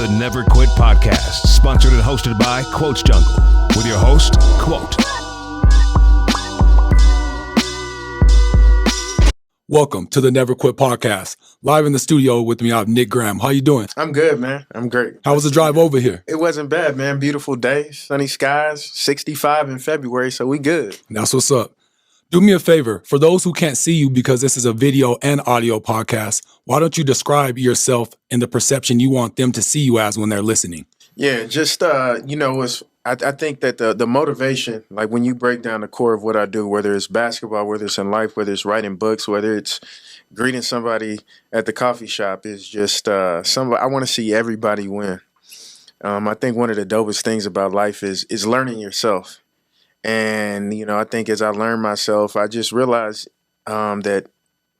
The Never Quit Podcast, sponsored and hosted by Quotes Jungle, with your host, Quote. Welcome to the Never Quit Podcast. Live in the studio with me, I have Nick Graham. How you doing? I'm good, man. I'm great. How was the drive over here? It wasn't bad, man. Beautiful day, sunny skies, 65 in February, so we good. That's what's up. Do me a favor. For those who can't see you, because this is a video and audio podcast, why don't you describe yourself and the perception you want them to see you as when they're listening? Yeah, just, I think that the motivation, like when you break down the core of what I do, whether it's basketball, whether it's in life, whether it's writing books, whether it's greeting somebody at the coffee shop, is just I want to see everybody win. I think one of the dopest things about life is learning yourself. And, I think as I learn myself, I just realized that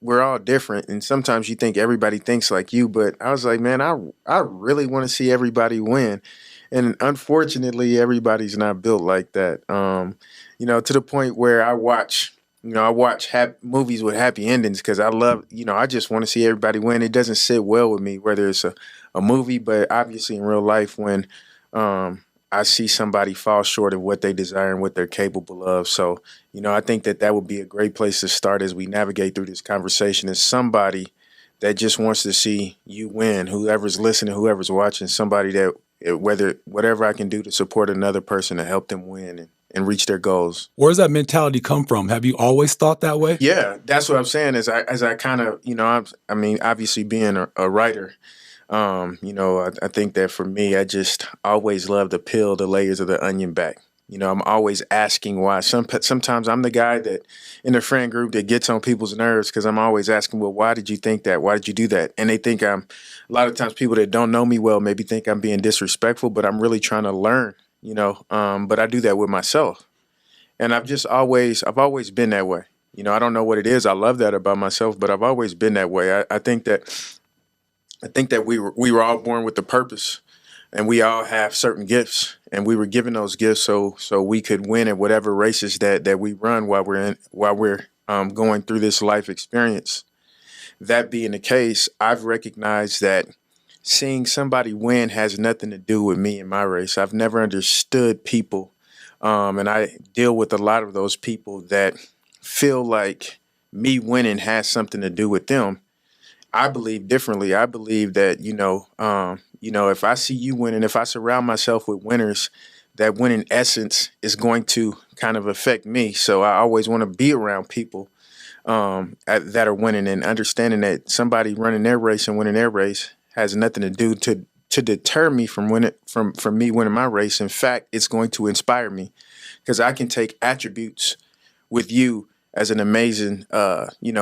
we're all different. And sometimes you think everybody thinks like you, but I was like, man, I really want to see everybody win. And unfortunately, everybody's not built like that. To the point where I watch movies with happy endings because I love, I just want to see everybody win. It doesn't sit well with me, whether it's a movie, but obviously in real life when I see somebody fall short of what they desire and what they're capable of. So, I think that would be a great place to start as we navigate through this conversation, is somebody that just wants to see you win, whoever's listening, whoever's watching, somebody that whatever I can do to support another person to help them win and reach their goals. Where does that mentality come from? Have you always thought that way? Yeah, that's what I'm saying. As I kind of, obviously being a writer, I think that for me, I just always love to peel the layers of the onion back. I'm always asking why. Sometimes I'm the guy that in the friend group that gets on people's nerves because I'm always asking, well, why did you think that? Why did you do that? And they think a lot of times people that don't know me well maybe think I'm being disrespectful, but I'm really trying to learn, but I do that with myself. And I've always been that way. I don't know what it is. I love that about myself, but I've always been that way. I think that we were all born with a purpose. And we all have certain gifts, and we were given those gifts so we could win at whatever races that we run while we're going through this life experience. That being the case, I've recognized that seeing somebody win has nothing to do with me and my race. I've never understood people, and I deal with a lot of those people that feel like me winning has something to do with them. I believe differently. I believe that, if I see you winning, if I surround myself with winners, that winning essence is going to kind of affect me. So I always want to be around people that are winning, and understanding that somebody running their race and winning their race has nothing to do to deter me from me winning my race. In fact, it's going to inspire me because I can take attributes with you as an amazing,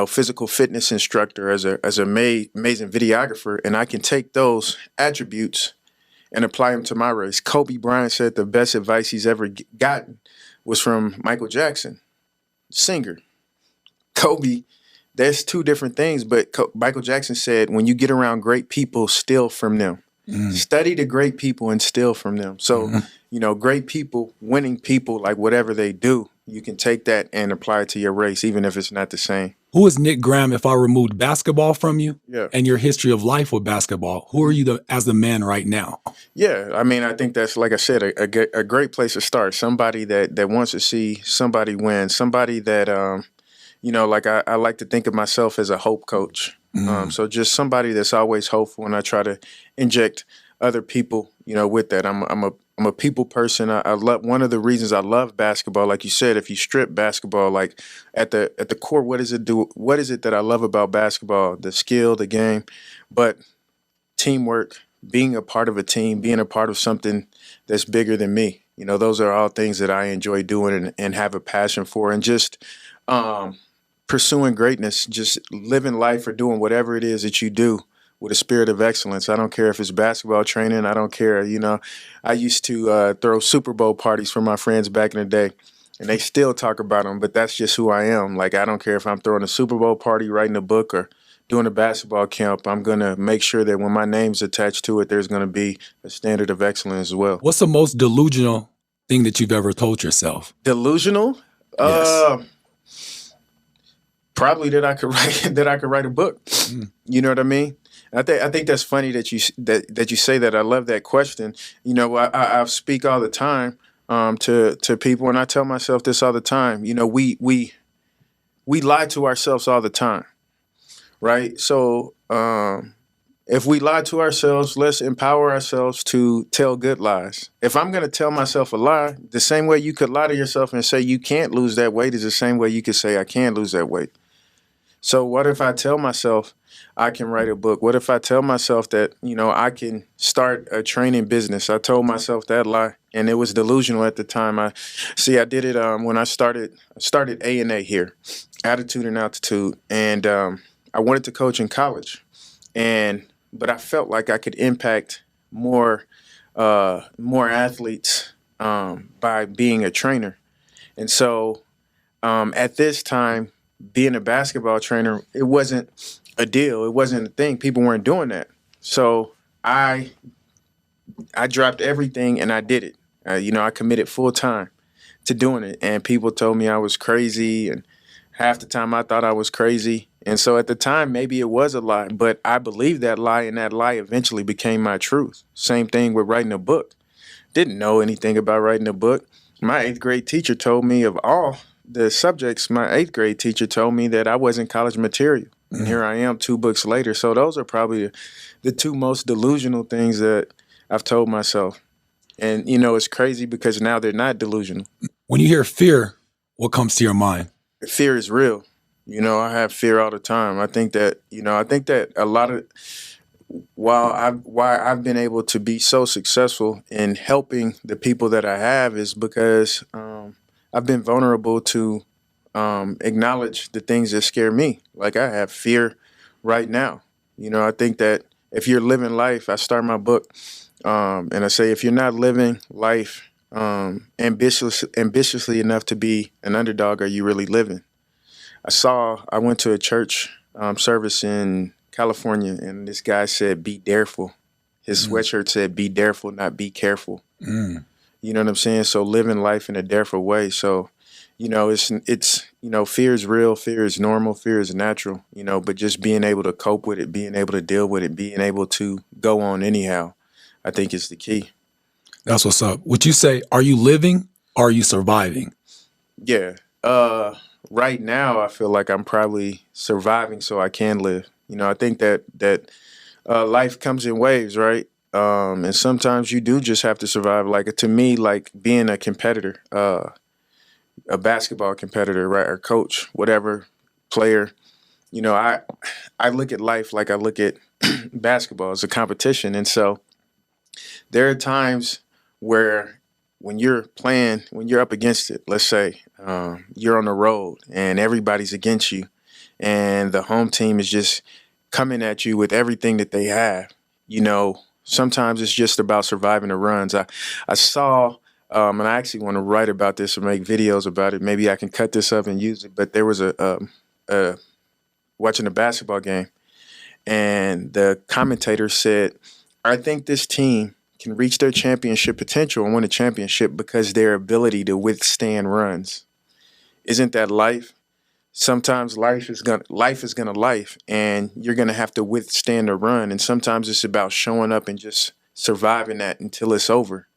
physical fitness instructor, as an amazing videographer, and I can take those attributes and apply them to my race. Kobe Bryant said the best advice he's ever gotten was from Michael Jackson, singer. Kobe, there's two different things, but Michael Jackson said, when you get around great people, steal from them. Study the great people and steal from them. So, great people, winning people, like whatever they do, you can take that and apply it to your race, even if it's not the same. Who is Nick Graham if I removed basketball from you and your history of life with basketball? Who are you as the man right now? Yeah, I think that's, like I said, a great place to start. Somebody that wants to see somebody win. Somebody that, I like to think of myself as a hope coach. So just somebody that's always hopeful, and I try to inject other people, with that. I'm a people person. I love, one of the reasons I love basketball, like you said, if you strip basketball, like at the core, what does it do? What is it that I love about basketball? The skill, the game, but teamwork, being a part of a team, being a part of something that's bigger than me. Those are all things that I enjoy doing and have a passion for, and just pursuing greatness, just living life or doing whatever it is that you do with a spirit of excellence. I don't care if it's basketball training. I don't care. I used to throw Super Bowl parties for my friends back in the day, and they still talk about them, but that's just who I am. Like, I don't care if I'm throwing a Super Bowl party, writing a book, or doing a basketball camp. I'm going to make sure that when my name's attached to it, there's going to be a standard of excellence as well. What's the most delusional thing that you've ever told yourself? Delusional? Yes. Probably that I could write a book. You know what I mean? I think that's funny that that you say that. I love that question. You know, I speak all the time to people, and I tell myself this all the time. You know, we lie to ourselves all the time, right? So if we lie to ourselves, let's empower ourselves to tell good lies. If I'm going to tell myself a lie, the same way you could lie to yourself and say you can't lose that weight is the same way you could say I can lose that weight. So what if I tell myself I can write a book? What if I tell myself that, you know, I can start a training business? I told myself that lie, and it was delusional at the time. I did it when I started A&A here, Attitude and Altitude, and I wanted to coach in college, but I felt like I could impact more athletes by being a trainer. And so at this time, being a basketball trainer, it wasn't a deal. It wasn't a thing. People weren't doing that. So I dropped everything and I did it. You know, I committed full time to doing it. And people told me I was crazy. And half the time I thought I was crazy. And so at the time, maybe it was a lie, but I believed that lie, and that lie eventually became my truth. Same thing with writing a book. Didn't know anything about writing a book. My eighth grade teacher told me of all the subjects, my eighth grade teacher told me that I wasn't college material. And here I am 2 books later. So those are probably the 2 most delusional things that I've told myself. And, you know, it's crazy because now they're not delusional. When you hear fear, what comes to your mind? Fear is real. You know, I have fear all the time. I think that a lot of why I've been able to be so successful in helping the people that I have is because I've been vulnerable to acknowledge the things that scare me. Like I have fear right now. You know, I think that if you're living life, I start my book and I say, if you're not living life ambitiously enough to be an underdog, are you really living? I went to a church service in California, and this guy said, be dareful. His sweatshirt said, be dareful, not be careful. You know what I'm saying? So living life in a dareful way. So, you know, it's you know, fear is real, fear is normal, fear is natural, you know, but just being able to cope with it, being able to deal with it, being able to go on anyhow, I think is the key. That's what's up. Would you say, are you living or are you surviving? Yeah. Right now, I feel like I'm probably surviving so I can live. You know, I think that life comes in waves, right? And sometimes you do just have to survive. Like to me, like being a competitor, a basketball competitor, right, or coach, whatever, player. You know, I look at life like I look at basketball as a competition, and so there are times where when you're up against it, let's say you're on the road and everybody's against you and the home team is just coming at you with everything that they have, you know, sometimes it's just about surviving the runs. I saw, and I actually want to write about this or make videos about it. Maybe I can cut this up and use it. But there was watching a basketball game and the commentator said, I think this team can reach their championship potential and win a championship because their ability to withstand runs. Isn't that life? Sometimes life is gonna life, and you're gonna have to withstand a run. And sometimes it's about showing up and just surviving that until it's over.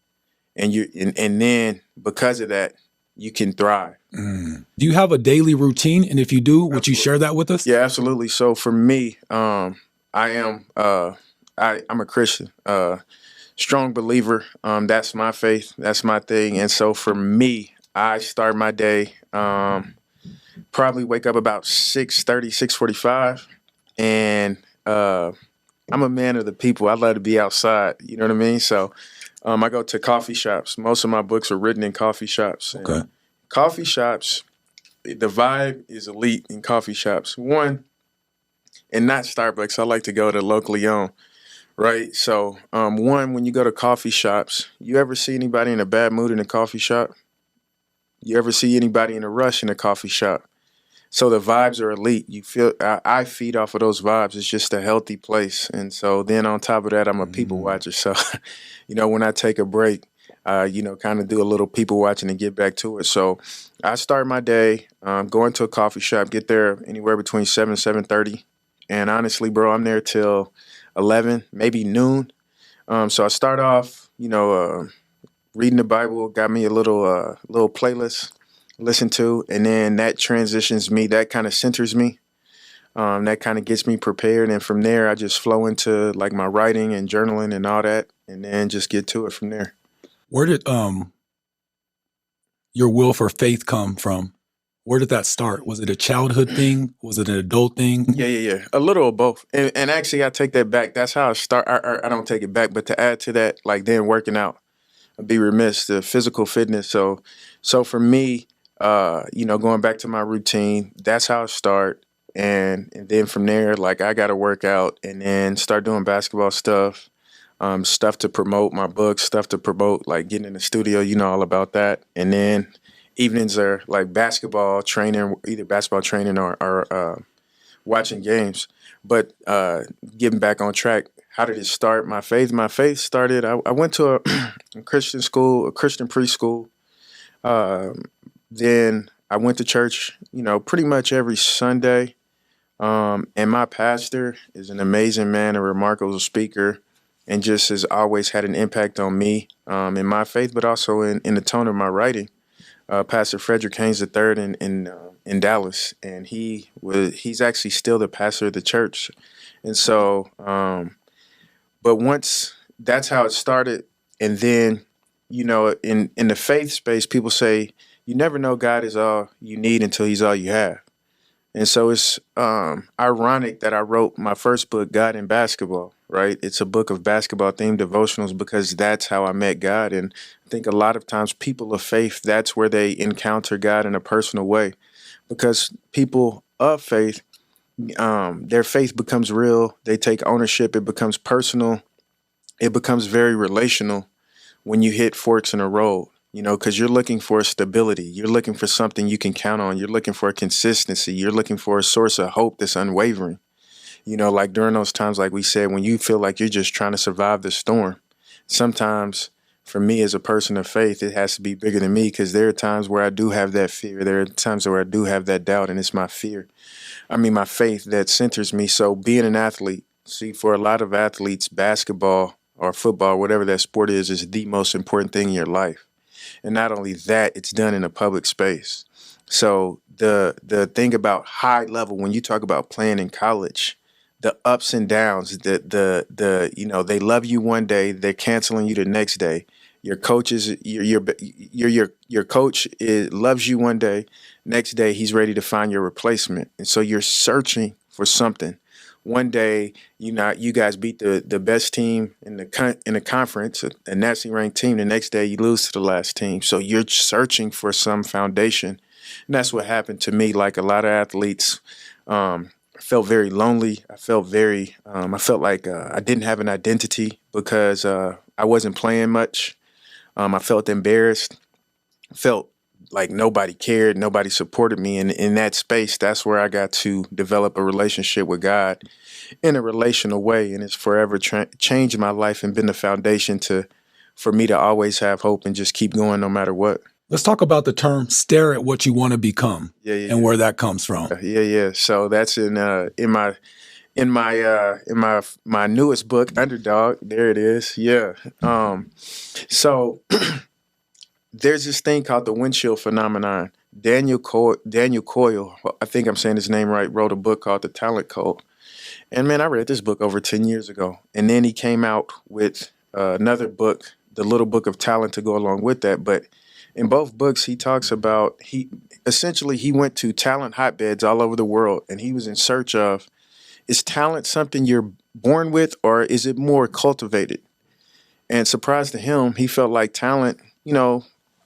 And then because of that, you can thrive. Do you have a daily routine? And if you do, would you share that with us? Yeah, absolutely. So for me, I'm a Christian. Strong believer. That's my faith. That's my thing. And so for me, I start my day, probably wake up about 6:30, 6:45. And I'm a man of the people. I love to be outside. You know what I mean? So I go to coffee shops. Most of my books are written in coffee shops. Okay. And coffee shops, the vibe is elite in coffee shops. One, and not Starbucks. I like to go to locally owned. Right. So, one, when you go to coffee shops, you ever see anybody in a bad mood in a coffee shop? You ever see anybody in a rush in a coffee shop? So the vibes are elite. You feel I feed off of those vibes. It's just a healthy place. And so then on top of that, I'm a people watcher. So, you know, when I take a break, you know, kind of do a little people watching and get back to it. So I start my day going to a coffee shop, get there anywhere between 7 and 7:30. And honestly, bro, I'm there till 11, maybe noon. So I start off, reading the Bible, got me a little playlist, listen to, and then that transitions me, that kind of centers me. That kind of gets me prepared, and from there I just flow into like my writing and journaling and all that, and then just get to it from there. Where did your will for faith come from? Where did that start? Was it a childhood thing? Was it an adult thing? Yeah. A little of both. And actually, I take that back. That's how I start. I don't take it back, but to add to that, like then working out, I'd be remiss, the physical fitness. So for me, going back to my routine, that's how I start. And then from there, like I got to work out and then start doing basketball stuff, stuff to promote my books, stuff to promote, like getting in the studio, all about that. And then evenings are like basketball training, either basketball training or watching games. But getting back on track, how did it start? My faith started. I went to a Christian school, a Christian preschool. Then I went to church, pretty much every Sunday. And my pastor is an amazing man, a remarkable speaker, and just has always had an impact on me in my faith, but also in the tone of my writing. Pastor Frederick Haynes III in Dallas, and he's actually still the pastor of the church. And so, but once that's how it started, and then, in the faith space, people say you never know God is all you need until He's all you have. And so it's ironic that I wrote my first book, God in Basketball, right? It's a book of basketball-themed devotionals because that's how I met God. And I think a lot of times people of faith, that's where they encounter God in a personal way. Because people of faith, their faith becomes real. They take ownership. It becomes personal. It becomes very relational when you hit forks in a road. Because you're looking for stability. You're looking for something you can count on. You're looking for consistency. You're looking for a source of hope that's unwavering. Like during those times, like we said, when you feel like you're just trying to survive the storm, sometimes for me as a person of faith, it has to be bigger than me because there are times where I do have that fear. There are times where I do have that doubt, and it's my faith that centers me. So being an athlete, see, for a lot of athletes, basketball or football, whatever that sport is the most important thing in your life. And not only that, it's done in a public space. So the thing about high level, when you talk about playing in college, the ups and downs, they love you one day, they're canceling you the next day. Your coach your coach loves you one day, next day he's ready to find your replacement, and so you're searching for something. One day, you guys beat the best team in the conference, a nationally ranked team. The next day, you lose to the last team. So you're searching for some foundation, and that's what happened to me. Like a lot of athletes, I felt very lonely. I felt like I didn't have an identity because I wasn't playing much. I felt embarrassed. Felt like nobody cared, nobody supported me. And in that space, that's where I got to develop a relationship with God in a relational way. And it's forever changed my life and been the foundation for me to always have hope and just keep going no matter what. Let's talk about the term "stare at what you want to become" and where that comes from. Yeah. So that's in my newest book, Underdog. There it is. Yeah. So there's this thing called the windshield phenomenon. Daniel Coyle, I think I'm saying his name right, wrote a book called The Talent Code. And man, I read this book over 10 years ago. And then he came out with another book, The Little Book of Talent, to go along with that. But in both books, he talks about, he went to talent hotbeds all over the world. And he was in search of, is talent something you're born with or is it more cultivated? And surprise to him, he felt like talent,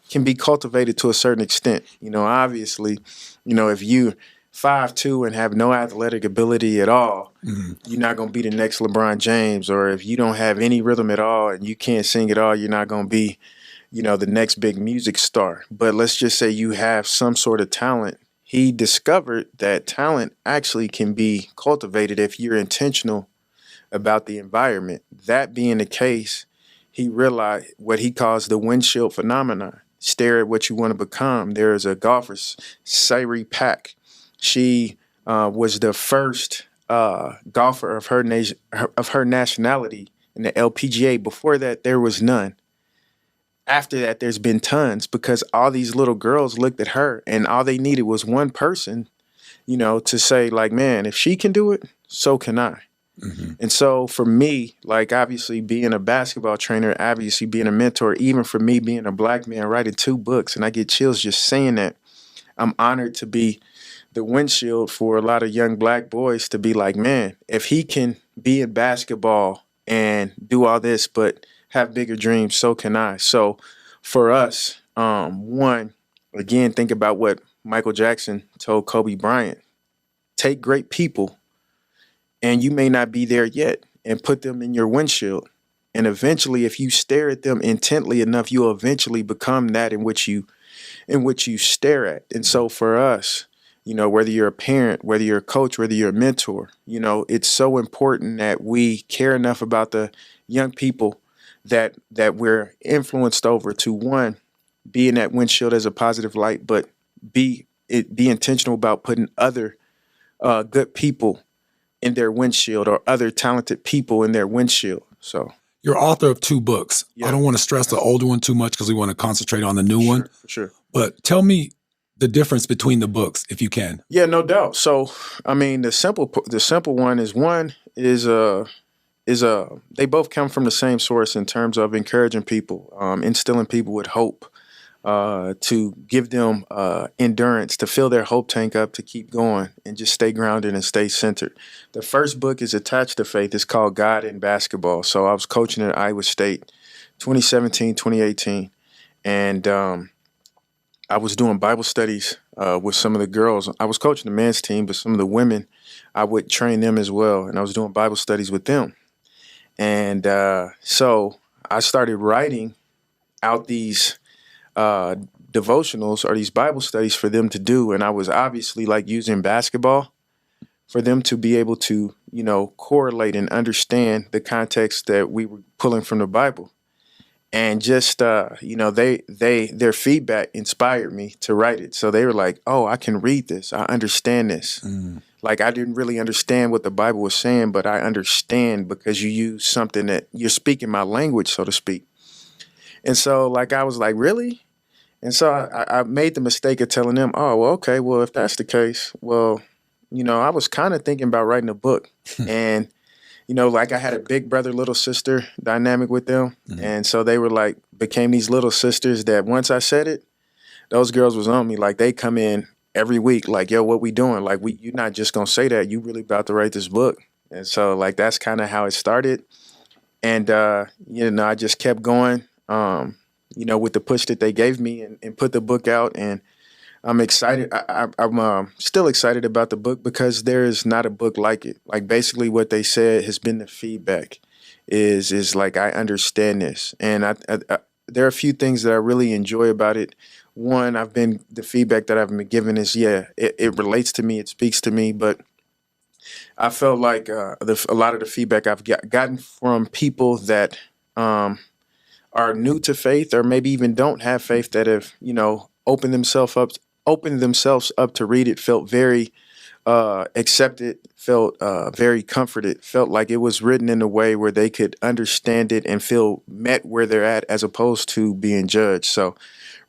can be cultivated to a certain extent. Obviously, if you 5'2" and have no athletic ability at all, you're not going to be the next LeBron James. Or if you don't have any rhythm at all and you can't sing at all, you're not going to be, the next big music star. But let's just say you have some sort of talent. He discovered that talent actually can be cultivated if you're intentional about the environment. That being the case, he realized what he calls the windshield phenomenon. Stare at what you want to become. There is a golfer, Sairi Pak. She was the first golfer of her nationality in the LPGA. Before that, there was none. After that, there's been tons because all these little girls looked at her, and all they needed was one person, to say like, man, if she can do it, so can I. Mm-hmm. And so for me, like obviously being a basketball trainer, obviously being a mentor, even for me being a black man writing 2 books, and I get chills just saying that, I'm honored to be the windshield for a lot of young black boys to be like, man, if he can be in basketball and do all this, but have bigger dreams, so can I. So for us, one, again, think about what Michael Jackson told Kobe Bryant. Take great people, and you may not be there yet, and put them in your windshield. And eventually, if you stare at them intently enough, you'll eventually become that in which you stare at. And so for us, whether you're a parent, whether you're a coach, whether you're a mentor, it's so important that we care enough about the young people that we're influenced over to, one, be in that windshield as a positive light, but be intentional about putting other good people in their windshield, or other talented people in their windshield. So you're author of 2 books. Yeah. I don't want to stress the older one too much because we want to concentrate on the new one. For sure. But tell me the difference between the books, if you can. Yeah, no doubt. So, I mean, the simple one is they both come from the same source in terms of encouraging people, instilling people with hope, to give them endurance, to fill their hope tank up, to keep going and just stay grounded and stay centered. The first book is attached to faith. It's called God in Basketball. So I was coaching at Iowa State 2017, 2018. And I was doing Bible studies with some of the girls. I was coaching the men's team, but some of the women, I would train them as well. And I was doing Bible studies with them. And so I started writing out these devotionals or these Bible studies for them to do. And I was obviously like using basketball for them to be able to, correlate and understand the context that we were pulling from the Bible. And just, their feedback inspired me to write it. So they were like, oh, I can read this. I understand this. Like, I didn't really understand what the Bible was saying, but I understand because you use something that you're speaking my language, so to speak. And so like, I was like, really? And so I made the mistake of telling them, oh, well, okay, well, if that's the case, well, I was kind of thinking about writing a book. And, like I had a big brother, little sister dynamic with them. Mm-hmm. And so they were like, became these little sisters that once I said it, those girls was on me. Like they come in every week, like, yo, what we doing? Like, you're not just going to say that. You really about to write this book. And so like, that's kind of how it started. And, I just kept going. With the push that they gave me and put the book out. And I'm excited. I'm still excited about the book because there is not a book like it. Like basically what they said has been the feedback is like, I understand this. And I there are a few things that I really enjoy about it. One, the feedback that I've been given is, it relates to me. It speaks to me. But I felt like a lot of the feedback I've gotten from people that are new to faith or maybe even don't have faith that have, opened themselves up to read it, felt very accepted, felt very comforted, felt like it was written in a way where they could understand it and feel met where they're at as opposed to being judged. So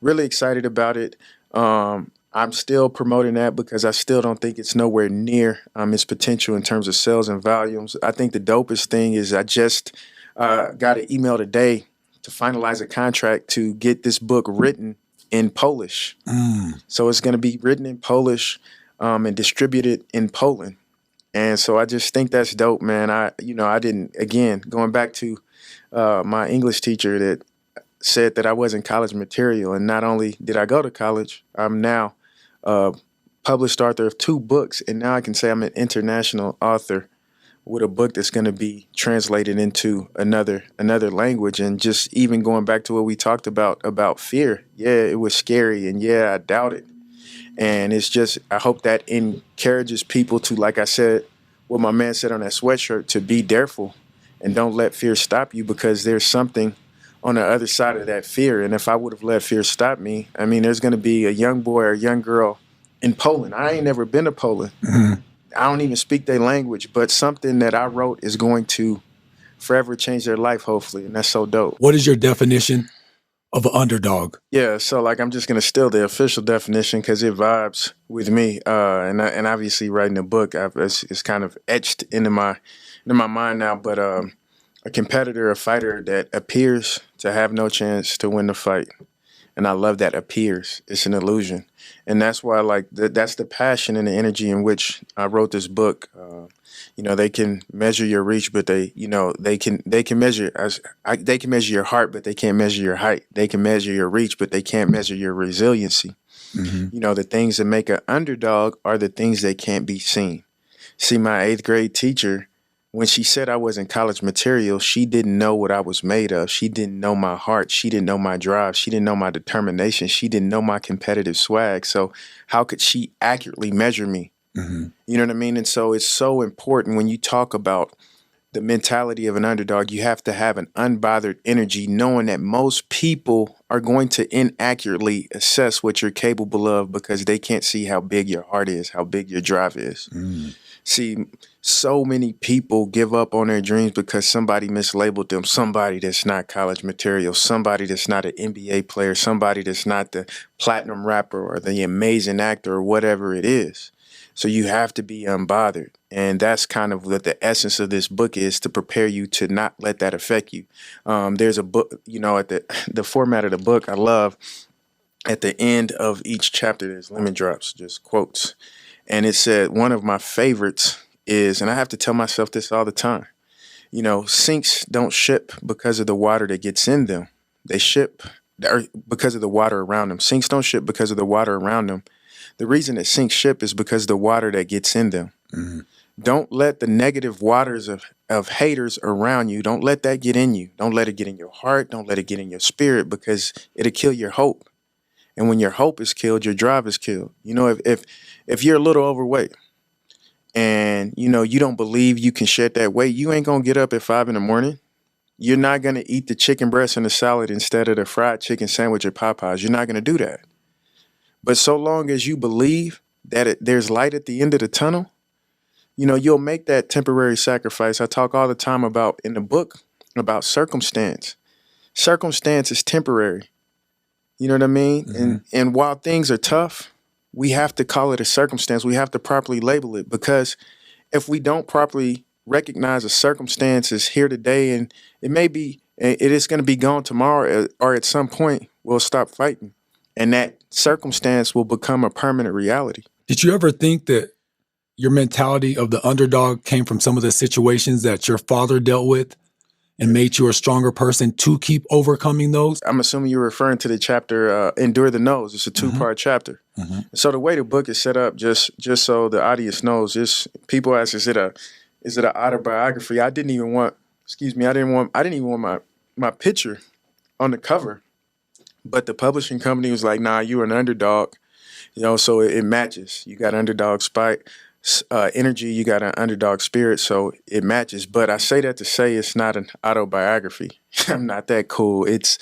really excited about it. I'm still promoting that because I still don't think it's nowhere near its potential in terms of sales and volumes. I think the dopest thing is I just got an email today to finalize a contract to get this book written in Polish. So it's going to be written in Polish and distributed in Poland. And so I just think that's dope, man. I didn't, again, going back to my English teacher that said that I wasn't college material. And not only did I go to college, I'm now a published author of 2 books. And now I can say I'm an international author with a book that's going to be translated into another language. And just even going back to what we talked about fear. Yeah, it was scary. And yeah, I doubt it. And it's just, I hope that encourages people to, like I said, what my man said on that sweatshirt, to be dareful and don't let fear stop you, because there's something on the other side of that fear. And if I would have let fear stop me, I mean, there's going to be a young boy or young girl in Poland. I ain't never been to Poland. Mm-hmm. I don't even speak their language, but something that I wrote is going to forever change their life, hopefully, and that's so dope. What is your definition of an underdog? Yeah, so like I'm just gonna steal the official definition because it vibes with me, and obviously writing a book, it's kind of etched into my mind now. But a competitor, a fighter that appears to have no chance to win the fight, and I love that appears. It's an illusion, and that's why like that's the passion and the energy in which I wrote this book. They can measure your reach, but they can measure they can measure your heart, but they can't measure your height. They can measure your reach, but they can't measure your resiliency. Mm-hmm. The things that make an underdog are the things that can't be seen. See, my 8th grade teacher, when she said I wasn't college material, she didn't know what I was made of. She didn't know my heart. She didn't know my drive. She didn't know my determination. She didn't know my competitive swag. So how could she accurately measure me? Mm-hmm. You know what I mean? And so it's so important when you talk about the mentality of an underdog, you have to have an unbothered energy, knowing that most people are going to inaccurately assess what you're capable of because they can't see how big your heart is, how big your drive is. Mm. See, so many people give up on their dreams because somebody mislabeled them, somebody that's not college material, somebody that's not an NBA player, somebody that's not the platinum rapper or the amazing actor or whatever it is. So you have to be unbothered. And that's kind of what the essence of this book is, to prepare you to not let that affect you. There's a book, at the format of the book, I love at the end of each chapter, there's lemon drops, just quotes. And it said, one of my favorites is, and I have to tell myself this all the time, sinks don't ship because of the water that gets in them. They ship because of the water around them. Sinks don't ship because of the water around them. The reason that sinks ship is because of the water that gets in them. Mm-hmm. Don't let the negative waters of haters around you, don't let that get in you. Don't let it get in your heart. Don't let it get in your spirit, because it'll kill your hope. And when your hope is killed, your drive is killed. If you're a little overweight and, you don't believe you can shed that weight, you ain't going to get up at 5 a.m. You're not going to eat the chicken breast and the salad instead of the fried chicken sandwich at Popeyes. You're not going to do that. But so long as you believe that there's light at the end of the tunnel, you'll make that temporary sacrifice. I talk all the time in the book about circumstance. Circumstance is temporary. You know what I mean? Mm-hmm. And while things are tough, we have to call it a circumstance. We have to properly label it, because if we don't properly recognize a circumstance is here today, and it is going to be gone tomorrow, or at some point we'll stop fighting. And that circumstance will become a permanent reality. Did you ever think that your mentality of the underdog came from some of the situations that your father dealt with and made you a stronger person to keep overcoming those? I'm assuming you're referring to the chapter, Endure the No's. It's a 2-part chapter. Mm-hmm. So the way the book is set up, just so the audience knows, people ask, is it an autobiography? I didn't even want my picture on the cover. But the publishing company was like, nah, you're an underdog, so it matches. You got underdog energy, you got an underdog spirit, so it matches. But I say that to say it's not an autobiography. I'm not that cool. It's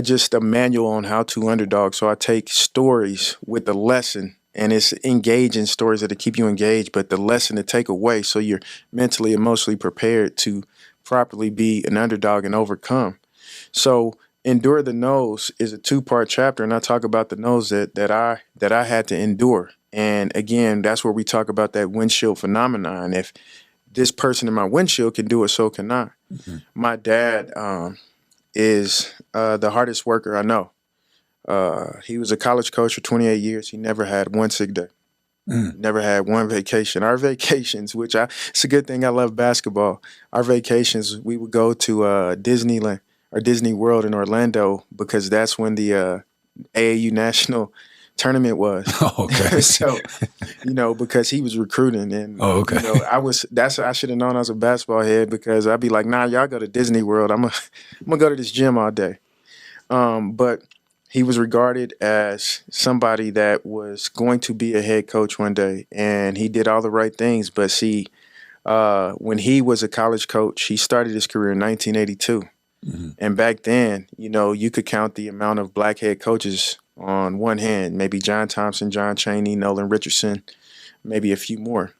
just a manual on how to underdog. So I take stories with the lesson, and it's engaging stories that keep you engaged, but the lesson to take away so you're mentally, emotionally prepared to properly be an underdog and overcome. So Endure the No's is a 2-part chapter, and I talk about the no's that I had to endure. And again, that's where we talk about that windshield phenomenon. If this person in my windshield can do it, so can I. Mm-hmm. My dad is the hardest worker I know. He was a college coach for 28 years. He never had one sick day. Never had one vacation. Our vacations, it's a good thing I love basketball. Our vacations, we would go to Disneyland or Disney World in Orlando, because that's when the AAU national tournament was. Oh, okay. So, because he was recruiting, and okay. I should have known I was a basketball head, because I'd be like, nah, y'all go to Disney World. I'm gonna go to this gym all day. But he was regarded as somebody that was going to be a head coach one day, and he did all the right things. But see, when he was a college coach, he started his career in 1982. Mm-hmm. And back then, you could count the amount of black head coaches on one hand, maybe John Thompson, John Chaney, Nolan Richardson, maybe a few more.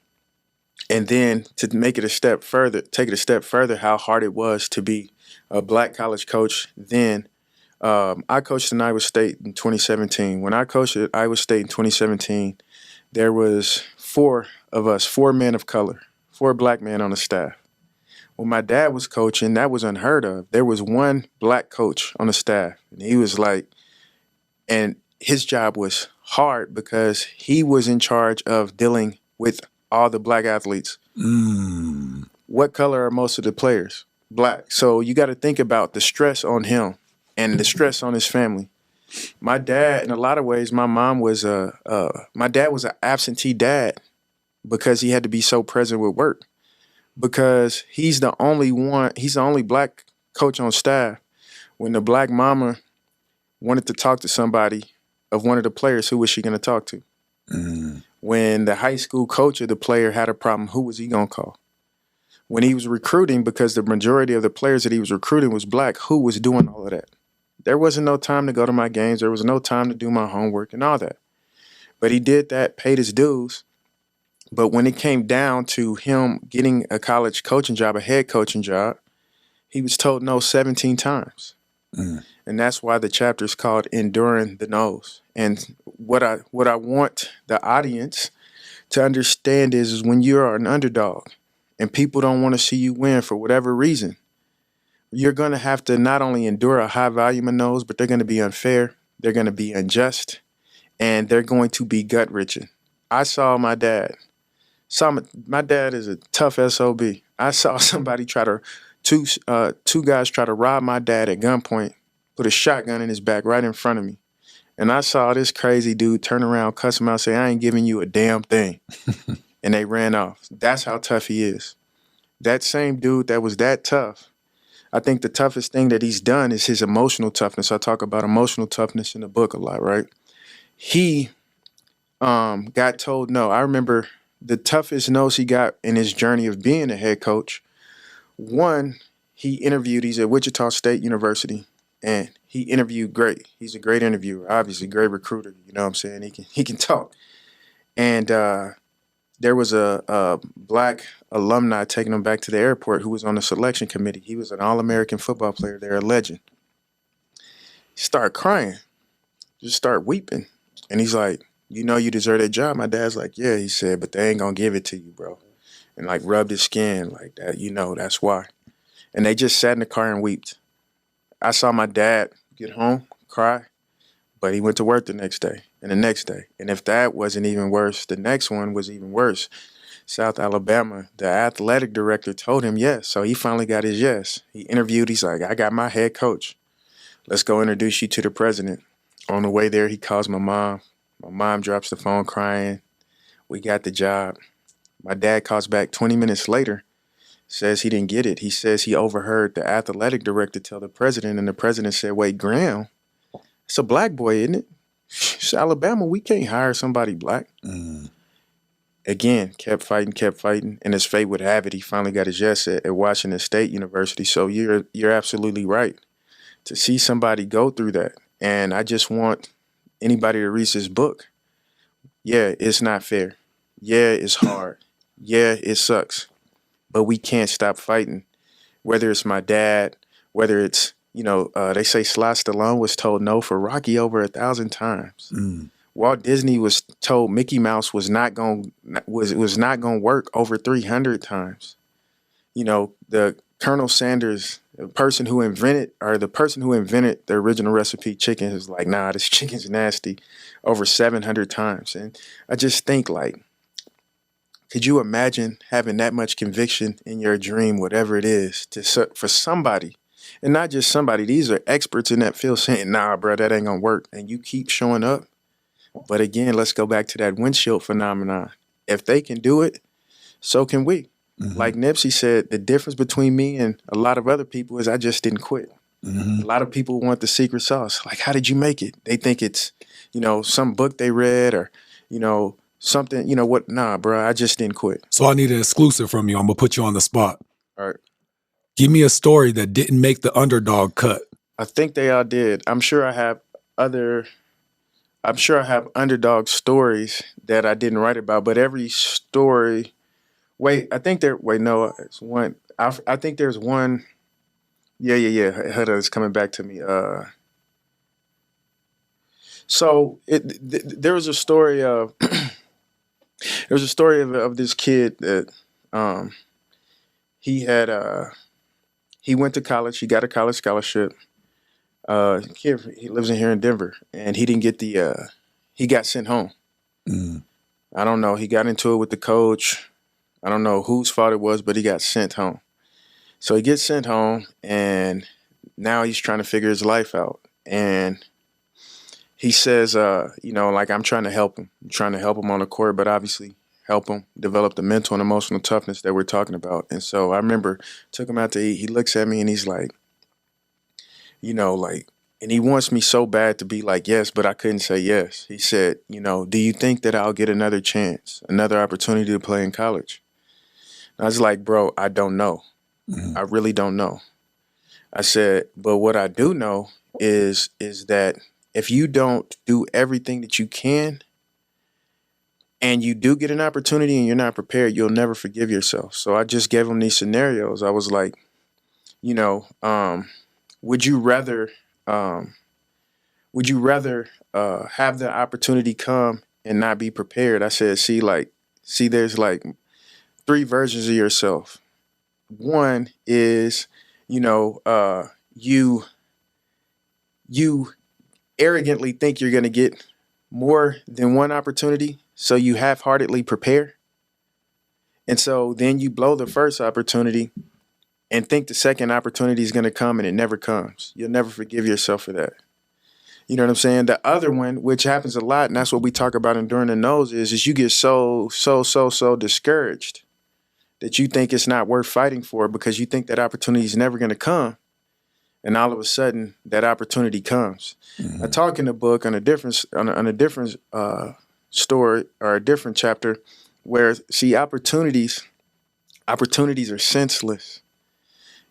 And then to make it a step further, take it a step further, how hard it was to be a black college coach then. I coached in Iowa State in 2017. When I coached at Iowa State in 2017, there was four of us, four men of color, four black men on the staff. When my dad was coaching, that was unheard of. There was one black coach on the staff, and he was like, and his job was hard because he was in charge of dealing with all the black athletes. What color are most of the players? Black. So you got to think about the stress on him and the stress on his family. My dad, in a lot of ways, my dad was an absentee dad because he had to be so present with work. Because he's the only black coach on staff. When the black mama wanted to talk to somebody of one of the players, who was she going to talk to? When the high school coach of the player had a problem, who was he going to call? When he was recruiting, because the majority of the players that he was recruiting was black, who was doing all of that? There wasn't no time to go to my games. There was no time to do my homework and all that. But he did that, paid his dues. But when it came down to him getting a college coaching job, a head coaching job, he was told no 17 times. And that's why the chapter is called Enduring the No's. And what I want the audience to understand is when you are an underdog and people don't want to see you win for whatever reason, you're going to have to not only endure a high volume of no's, but they're going to be unfair, they're going to be unjust, and they're going to be gut-wrenching. I saw my dad. My dad is a tough SOB. I saw somebody two guys try to rob my dad at gunpoint, put a shotgun in his back right in front of me. And I saw this crazy dude turn around, cuss him out, say, "I ain't giving you a damn thing." And they ran off. That's how tough he is. That same dude that was that tough, I think the toughest thing that he's done is his emotional toughness. I talk about emotional toughness in the book a lot, right? He got told no. I remember the toughest no's he got in his journey of being a head coach. One, he's at Wichita State University, and he interviewed great. He's a great interviewer, obviously, great recruiter. You know what I'm saying? He can talk. And there was a black alumni taking him back to the airport who was on the selection committee. He was an All-American football player there, a legend. He started crying, just started weeping. And he's like, "You know you deserve that job." My dad's like, "Yeah," he said, "but they ain't gonna give it to you, bro." And like rubbed his skin like that, that's why. And they just sat in the car and wept. I saw my dad get home, cry, but he went to work the next day and the next day. And if that wasn't even worse, the next one was even worse. South Alabama, the athletic director told him yes. So he finally got his yes. He interviewed, he's like, "I got my head coach. Let's go introduce you to the president." On the way there, he calls my mom. My mom drops the phone crying. We got the job. My dad calls back 20 minutes later, says he didn't get it. He says he overheard the athletic director tell the president, and the president said, "Wait, Graham, it's a black boy, isn't it? It's Alabama. We can't hire somebody black." Again, kept fighting, and as fate would have it, he finally got his yes at Washington State University. So you're absolutely right to see somebody go through that. And I just want anybody to read this book. Yeah, it's not fair. Yeah, it's hard. Yeah, it sucks. But we can't stop fighting. Whether it's my dad, whether it's, they say Sly Stallone was told no for Rocky over 1,000 times. Walt Disney was told Mickey Mouse was not going to work over 300 times. The Colonel Sanders, the person who invented the original recipe chicken is like, "Nah, this chicken's nasty," over 700 times. And I just think, like, could you imagine having that much conviction in your dream, whatever it is, for somebody, and not just somebody, these are experts in that field saying, "Nah, bro, that ain't gonna work," and you keep showing up. But again, let's go back to that windshield phenomenon. If they can do it, so can we. Like Nipsey said, the difference between me and a lot of other people is I just didn't quit. A lot of people want the secret sauce. Like, how did you make it? They think it's, some book they read or, something, what? Nah, bro, I just didn't quit. So I need an exclusive from you. I'm going to put you on the spot. All right. Give me a story that didn't make the underdog cut. I think they all did. I'm sure I have underdog stories that I didn't write about, but every story Wait, I think there. Wait, no, it's one. I think there's one. Yeah. Hold on, it's coming back to me. So there was a story of of this kid that um he had he went to college. He got a college scholarship. Kid, he lives in here in Denver, and he didn't get the. He got sent home. Mm. I don't know. He got into it with the coach. I don't know whose fault it was, but he got sent home. So he gets sent home, and now he's trying to figure his life out. And he says, like, I'm trying to help him. I'm trying to help him on the court, but obviously help him develop the mental and emotional toughness that we're talking about. And so I remember took him out to eat. He looks at me and he's like, and he wants me so bad to be like, yes, but I couldn't say yes. He said, do you think that I'll get another chance, another opportunity to play in college? And I was like, bro, I don't know. I really don't know. I said, but what I do know is that if you don't do everything that you can and you do get an opportunity and you're not prepared, you'll never forgive yourself. So I just gave him these scenarios. I was like, would you rather have the opportunity come and not be prepared? I said, there's like three versions of yourself. One is, you arrogantly think you're going to get more than one opportunity, so you half-heartedly prepare. And so then you blow the first opportunity and think the second opportunity is going to come, and it never comes. You'll never forgive yourself for that. You know what I'm saying? The other one, which happens a lot, and that's what we talk about in During the Nose, is you get so discouraged that you think it's not worth fighting for because you think that opportunity is never going to come. And all of a sudden, that opportunity comes. I talk in the book on a different story or a different chapter where, see, opportunities are senseless.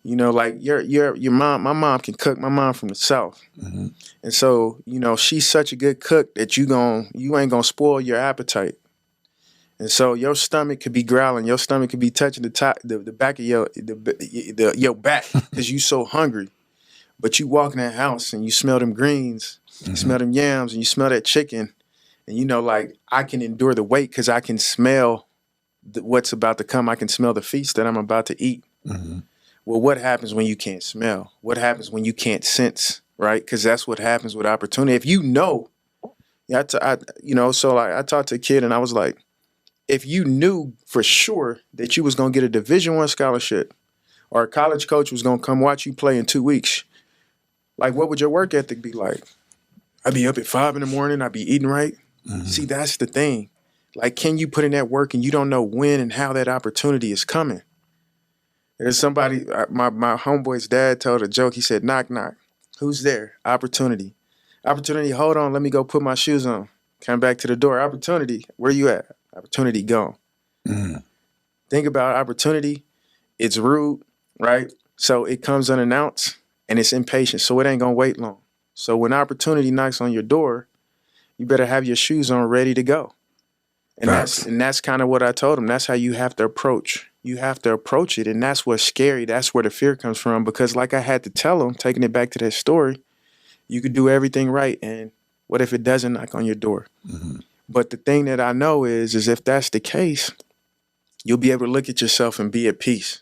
Like your mom, my mom can cook. My mom from the South. And so, she's such a good cook that you ain't gonna spoil your appetite. And so your stomach could be growling, your stomach could be touching the back of your back because you so hungry. But you walk in that house and you smell them greens, you smell them yams, and you smell that chicken, and like, I can endure the wait because I can smell what's about to come. I can smell the feast that I'm about to eat. Well, what happens when you can't smell? What happens when you can't sense, right? Because that's what happens with opportunity. If I talked to a kid and I was like, if you knew for sure that you was going to get a Division I scholarship or a college coach was going to come watch you play in 2 weeks, like, what would your work ethic be like? I'd be up at 5 a.m. I'd be eating right. See, that's the thing. Like, can you put in that work and you don't know when and how that opportunity is coming? There's somebody, my homeboy's dad told a joke. He said, knock, knock. Who's there? Opportunity. Opportunity, hold on. Let me go put my shoes on. Come back to the door. Opportunity, where you at? Opportunity, gone. Think about opportunity. It's rude, right? So it comes unannounced and it's impatient. So it ain't going to wait long. So when opportunity knocks on your door, you better have your shoes on ready to go. And that's kind of what I told him. That's how you have to approach. You have to approach it. And that's what's scary. That's where the fear comes from. Because like I had to tell him, taking it back to that story, you could do everything right. And what if it doesn't knock on your door? But the thing that I know is if that's the case, you'll be able to look at yourself and be at peace.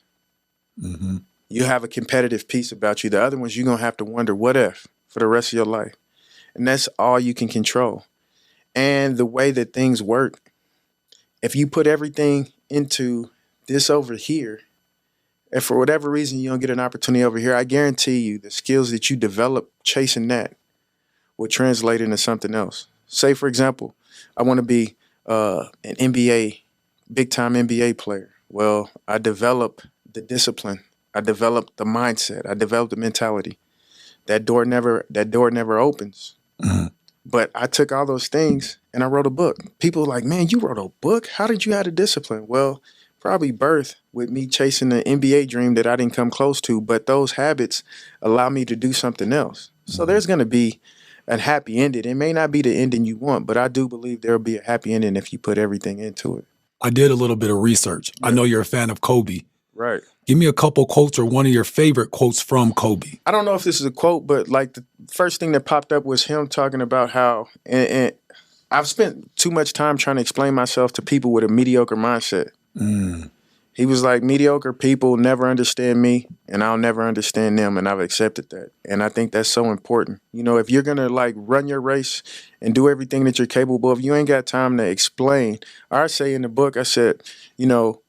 You have a competitive peace about you. The other ones, you're going to have to wonder, what if, for the rest of your life? And that's all you can control. And the way that things work, if you put everything into this over here, and for whatever reason you don't get an opportunity over here, I guarantee you the skills that you develop chasing that will translate into something else. Say, for example, I want to be an NBA, big-time NBA player. Well, I develop the discipline. I develop the mindset. I develop the mentality. That door never opens. But I took all those things and I wrote a book. People are like, man, you wrote a book? How did you have the discipline? Well, probably birth with me chasing the NBA dream that I didn't come close to. But those habits allow me to do something else. So there's going to be a happy ending. It may not be the ending you want, but I do believe there'll be a happy ending if you put everything into it. I did a little bit of research. I know you're a fan of Kobe. Right. Give me a couple quotes or one of your favorite quotes from Kobe. I don't know if this is a quote, but like the first thing that popped up was him talking about how, and I've spent too much time trying to explain myself to people with a mediocre mindset. He was like, mediocre people never understand me, and I'll never understand them, and I've accepted that. And I think that's so important. You know, if you're going to like run your race and do everything that you're capable of, you ain't got time to explain. Or I say in the book, I said, you know,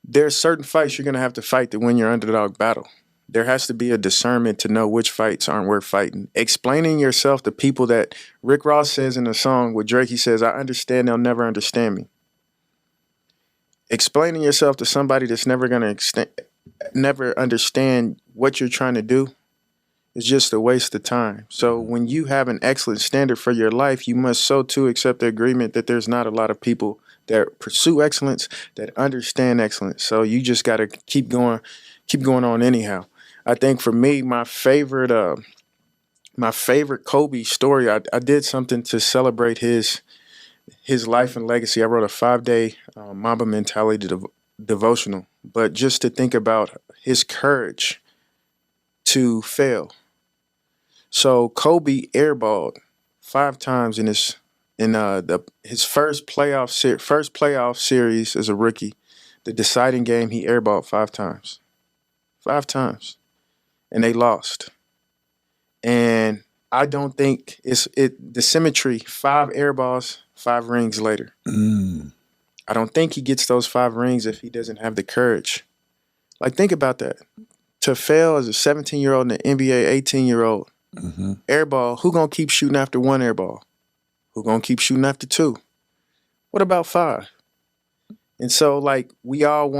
there's certain fights you're going to have to fight to win your underdog battle. There has to be a discernment to know which fights aren't worth fighting. Explaining yourself to people that Rick Ross says in the song with Drake, he says, I understand they'll never understand me. Explaining yourself to somebody that's never going to never understand what you're trying to do is just a waste of time. So when you have an excellent standard for your life, you must so too accept the agreement that there's not a lot of people that pursue excellence, that understand excellence. So you just got to keep going on anyhow. I think for me, my favorite Kobe story, I did something to celebrate his life and legacy. I wrote a 5-day Mamba mentality devotional, but just to think about his courage to fail. So Kobe airballed 5 times in his first playoff series as a rookie. The deciding game, he airballed 5 times. 5 times. And they lost. And I don't think the symmetry, 5 airballs, 5 rings later. I don't think he gets those 5 rings if he doesn't have the courage. Like, think about that. To fail as a 17-year-old and an NBA 18-year-old, airball, who gonna keep shooting after 1 airball? Who gonna keep shooting after 2? What about 5? And so, like, we all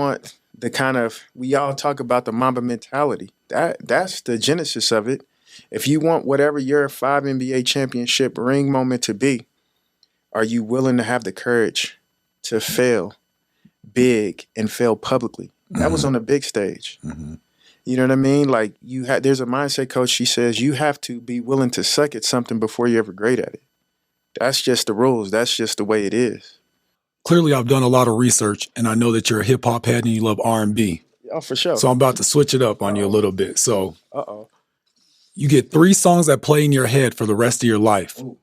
talk about the Mamba mentality. That's the genesis of it. If you want whatever your 5 NBA championship ring moment to be, are you willing to have the courage to fail big and fail publicly? That was on a big stage. You know what I mean? Like, there's a mindset coach, she says, you have to be willing to suck at something before you're ever great at it. That's just the rules. That's just the way it is. Clearly, I've done a lot of research, and I know that you're a hip-hop head and you love R&B. Oh, for sure. So I'm about to switch it up on you a little bit. So you get 3 songs that play in your head for the rest of your life. Ooh.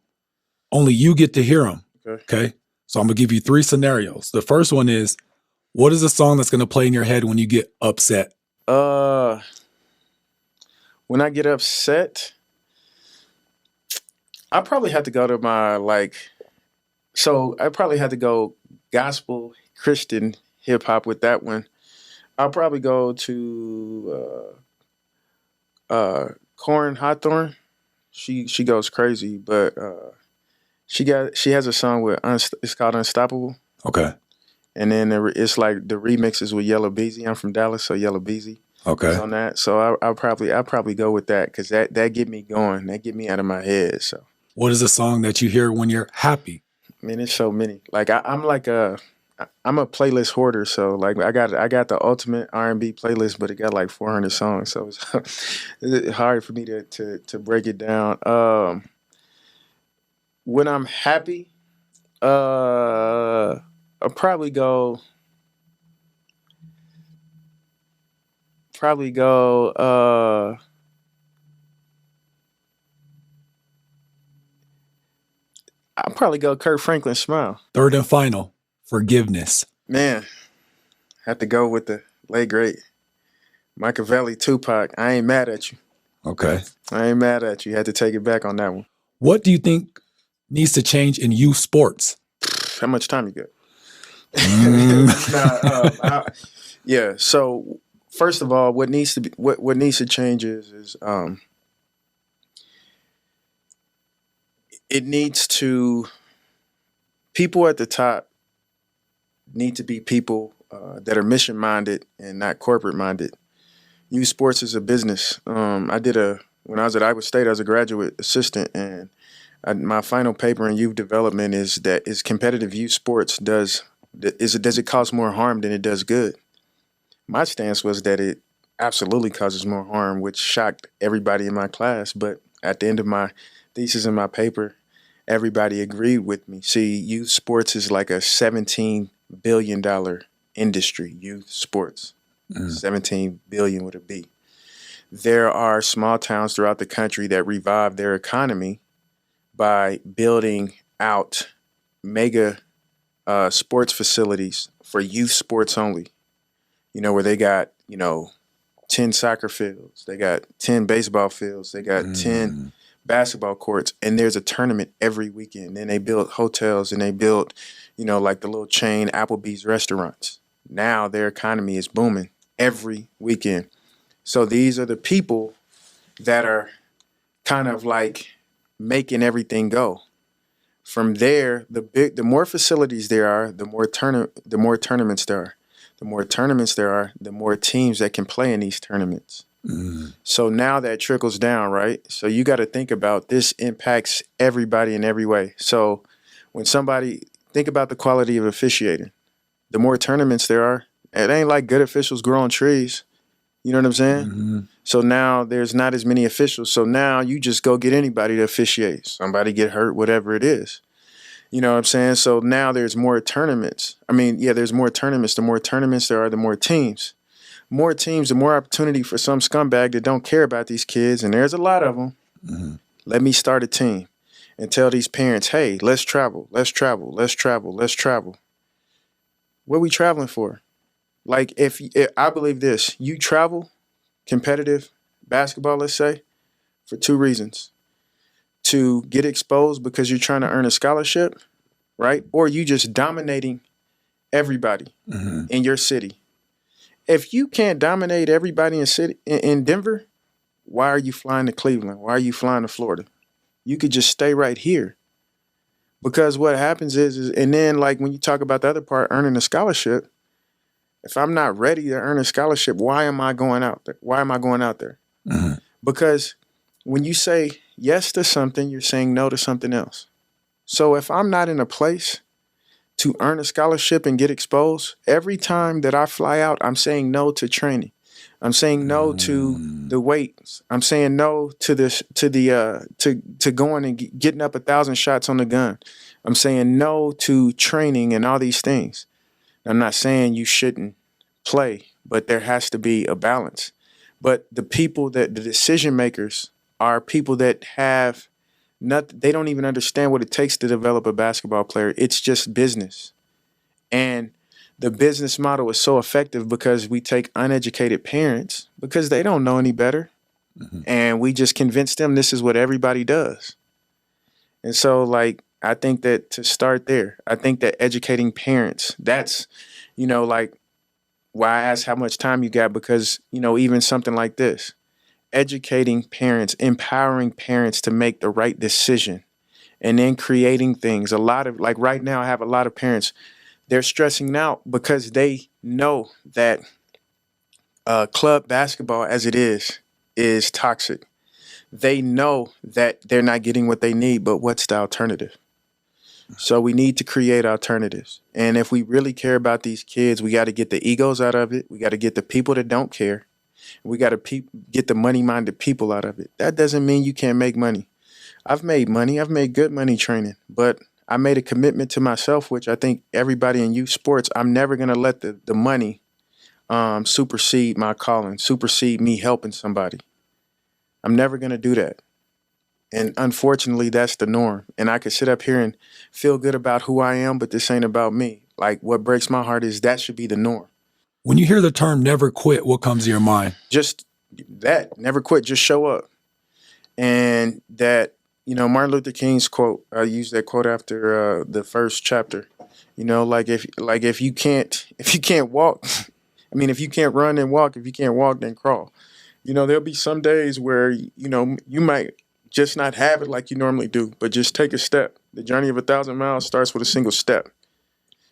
Only you get to hear them. Okay? So I'm going to give you 3 scenarios. The first one is, what is a song that's going to play in your head when you get upset? When I get upset, I probably have to go to my, I probably have to go gospel, Christian hip-hop with that one. I'll probably go to Corn Hawthorne. She goes crazy, but she has a song with it's called Unstoppable. Okay. And then it's like the remixes with Yellow Beezy. I'm from Dallas, so Yellow Beezy is on that. So I'll probably go with that because that get me going. That get me out of my head. So what is a song that you hear when you're happy? I mean, it's so many. Like I'm a playlist hoarder. So like I got the ultimate R&B playlist, but it got like 400 songs. So it's hard for me to break it down. When I'm happy, I'll probably go Kirk Franklin Smile. Third and final, forgiveness. Man, have to go with the late great Machiavelli, Tupac. I ain't mad at you. Okay. I ain't mad at you. Had to take it back on that one. What do you think needs to change in youth sports? How much time you got? Yeah. So first of all, what needs to change is it needs to, people at the top need to be people that are mission minded and not corporate minded. Youth sports is a business. When I was at Iowa State, I was a graduate assistant, and my final paper in youth development is competitive youth sports does it cause more harm than it does good? My stance was that it absolutely causes more harm, which shocked everybody in my class. But at the end of my thesis and my paper, everybody agreed with me. See, youth sports is like a $17 billion industry, youth sports. 17 billion would it be? There are small towns throughout the country that revive their economy by building out mega sports facilities for youth sports only. Where they got, 10 soccer fields, they got 10 baseball fields, they got 10 basketball courts, and there's a tournament every weekend. And they built hotels and they built, like the little chain Applebee's restaurants. Now their economy is booming every weekend. So these are the people that are kind of like making everything go. From there, the more facilities there are, the more tournaments there are. The more tournaments there are, the more teams that can play in these tournaments. So now that trickles down, right? So you got to think about this impacts everybody in every way. So when think about the quality of officiating, the more tournaments there are, it ain't like good officials grow on trees. You know what I'm saying? So now there's not as many officials. So now you just go get anybody to officiate. Somebody get hurt, whatever it is. You know what I'm saying? So now there's more tournaments. There's more tournaments. The more tournaments there are, the more teams. More teams, the more opportunity for some scumbag that don't care about these kids, and there's a lot of them. Let me start a team and tell these parents, hey, let's travel, let's travel, let's travel, let's travel. What are we traveling for? Like, if I believe this, you travel competitive basketball, let's say, for two reasons. To get exposed because you're trying to earn a scholarship, right? Or you just dominating everybody in your city. If you can't dominate everybody in Denver, why are you flying to Cleveland? Why are you flying to Florida? You could just stay right here. Because what happens is and then like when you talk about the other part, earning a scholarship, if I'm not ready to earn a scholarship, why am I going out there? Why am I going out there? Because when you say yes to something, you're saying no to something else. So if I'm not in a place to earn a scholarship and get exposed, every time that I fly out, I'm saying no to training. I'm saying no to the weights. I'm saying no to to going and getting up 1,000 shots on the gun. I'm saying no to training and all these things. I'm not saying you shouldn't play, but there has to be a balance. But the decision makers are people that have nothing. They don't even understand what it takes to develop a basketball player. It's just business. And the business model is so effective because we take uneducated parents because they don't know any better. And we just convince them this is what everybody does. And so, like, I think that to start there, I think that educating parents, that's, like why I asked how much time you got, because, even something like this, educating parents, empowering parents to make the right decision, and then creating things. A lot of, like right now, I have a lot of parents, they're stressing out because they know that club basketball as it is toxic. They know that they're not getting what they need, but what's the alternative? So we need to create alternatives. And if we really care about these kids, we got to get the egos out of it. We got to get the people that don't care. We got to get the money-minded people out of it. That doesn't mean you can't make money. I've made money. I've made good money training. But I made a commitment to myself, which I think everybody in youth sports, I'm never going to let the money supersede my calling, supersede me helping somebody. I'm never going to do that. And unfortunately, that's the norm. And I could sit up here and feel good about who I am, but this ain't about me. Like, what breaks my heart is that should be the norm. When you hear the term never quit, what comes to your mind? Just that, never quit, just show up. And that, Martin Luther King's quote, I used that quote after the first chapter, if you can't walk, if you can't run and walk, if you can't walk, then crawl. There'll be some days where, you might just not have it like you normally do, but just take a step. The journey of 1,000 miles starts with a single step.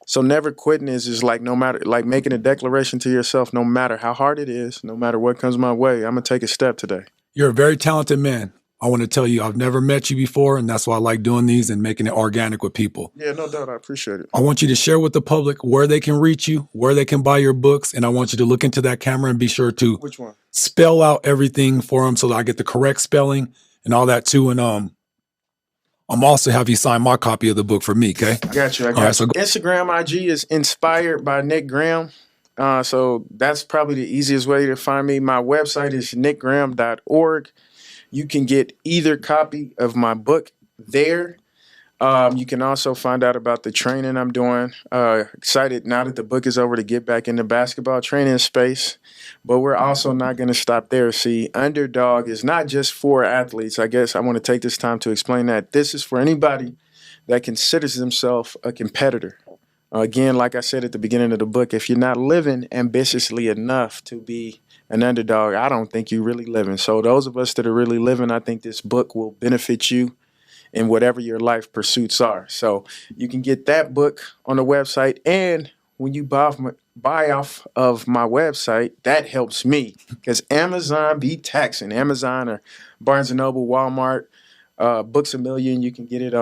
So never quitting is like, no matter, like making a declaration to yourself, no matter how hard it is, no matter what comes my way, I'm going to take a step today. You're a very talented man. I want to tell you, I've never met you before, and that's why I like doing these and making it organic with people. Yeah, no doubt. I appreciate it. I want you to share with the public where they can reach you, where they can buy your books, and I want you to look into that camera and be sure to Which one? Spell out everything for them so that I get the correct spelling and all that too. And I'm also have you sign my copy of the book for me, okay? I got you. All right, so Instagram IG is inspired by Nick Graham. So that's probably the easiest way to find me. My website is nickgraham.org. You can get either copy of my book there. You can also find out about the training I'm doing. Excited now that the book is over to get back in the basketball training space. But we're also not going to stop there. See, Underdog is not just for athletes. I guess I want to take this time to explain that. This is for anybody that considers themselves a competitor. Again, like I said at the beginning of the book, if you're not living ambitiously enough to be an underdog, I don't think you're really living. So those of us that are really living, I think this book will benefit you in whatever your life pursuits are. So you can get that book on the website. And when you buy off of my website, that helps me because Amazon be taxing. Amazon or Barnes & Noble, Walmart, Books A Million, you can get it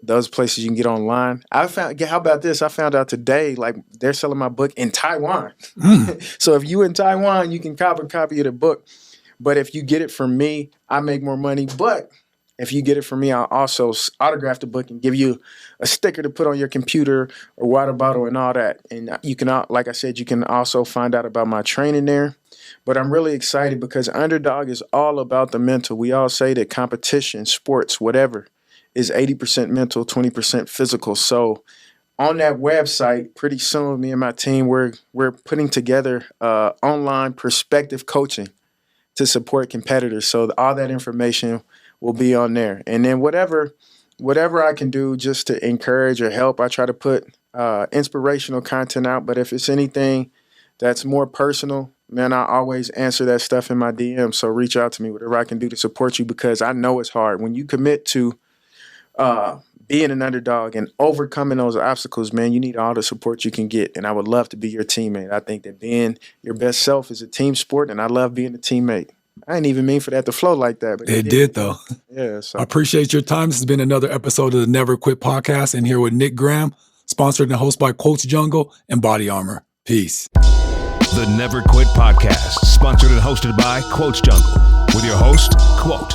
those places you can get online. How about this? I found out today, like they're selling my book in Taiwan. So if you in Taiwan, you can cop a copy of the book. But if you get it from me, I make more money. But if you get it from me, I'll also autograph the book and give you a sticker to put on your computer or water bottle and all that. And you can, like I said, you can also find out about my training there. But I'm really excited because Underdog is all about the mental. We all say that competition, sports, whatever, is 80% mental, 20% physical. So on that website, pretty soon, me and my team, we're putting together online perspective coaching to support competitors. So all that information will be on there. And then whatever I can do just to encourage or help, I try to put inspirational content out. But if it's anything that's more personal, man, I always answer that stuff in my DM. So reach out to me, whatever I can do to support you, because I know it's hard. When you commit to being an underdog and overcoming those obstacles, man, you need all the support you can get. And I would love to be your teammate. I think that being your best self is a team sport, and I love being a teammate. I didn't even mean for that to flow like that. But it did, though. Yeah. So. I appreciate your time. This has been another episode of the Never Quit Podcast, and here with Nick Graham, sponsored and hosted by Coach Jungle and Body Armor. Peace. The Never Quit Podcast, sponsored and hosted by Quotes Jungle, with your host, Quote.